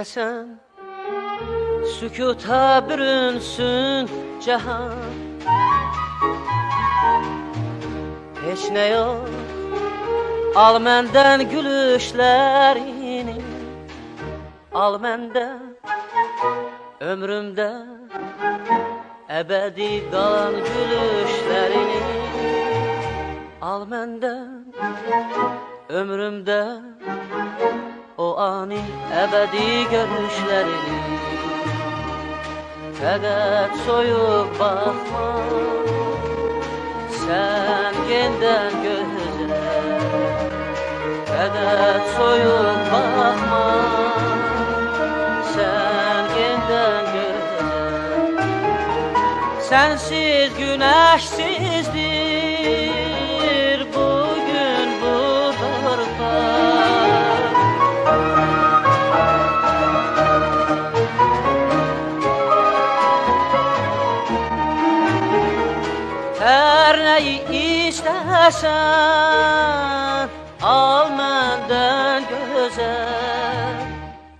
İstəsən sükuta bürünsün cahan, heç nə yox, al məndən gülüşlərini, al məndən ömrümdə əbədi qalan gülüşlərini, al məndən ömrümdə o ani əbədi görüşlərini. Fəqət soyuq baxma, sən gendən gözə, fəqət soyuq baxma, sən gendən gözə. Sənsiz günəşsizdir bugün bu torpaq. Hər nəyi istəsən, al məndən gözəl.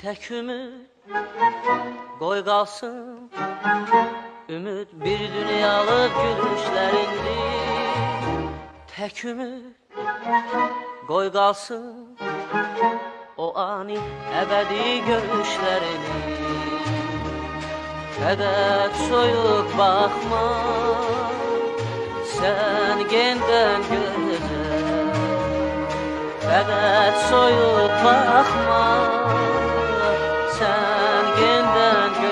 Tək ümid qoy qalsın, ümid bir dünyalıq gülüşlərindir. Tək ümid qoy qalsın, o ani əbədi görüşlərindir. Fəqət soyuq baxma, sən gendən gözə, fəqət soyuq baxma, sən gendən gözə.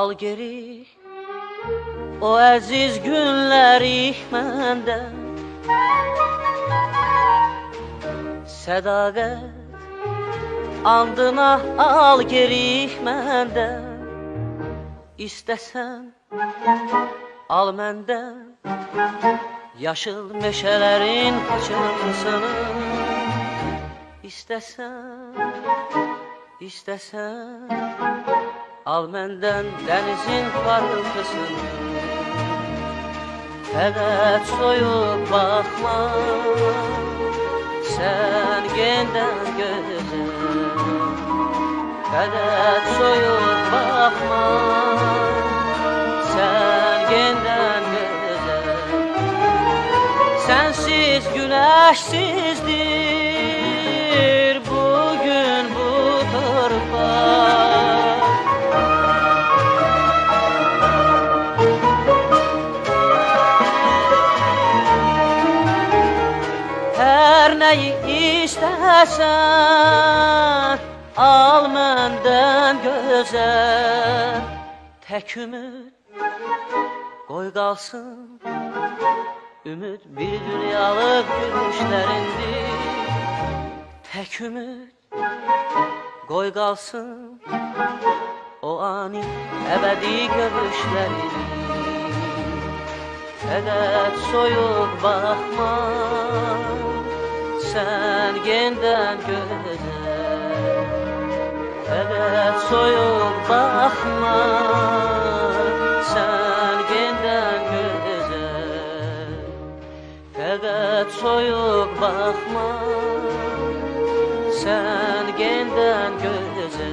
Al geri o əziz günləri məndən, sədaqət andına al geri məndən. İstəsən al məndən yaşıl meşələrin paçansını. İstəsən al məndən dənizin parıltısını. Fəqət soyuq baxma, sən gendən gözə, fəqət soyuq baxma, sən gendən gözə. Sənsiz günəşsizdir bugün bu torpaq. Hər nəyi istəsən, al məndən gözəl. Tək ümid qoy qalsın, ümid bir dünyalıq gülüşlərindir. Tək ümid qoy qalsın, o ani əbədi görüşlərindir. Fəqət soyuq baxma, sən gendən gözə, fəqət soyuq baxma, sən gendən gözə, fəqət soyuq baxma, sən gendən gözə,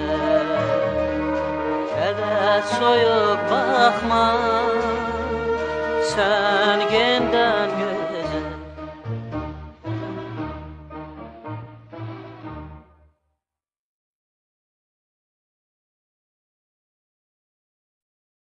fəqət soyuq baxma, sən gendən gözə.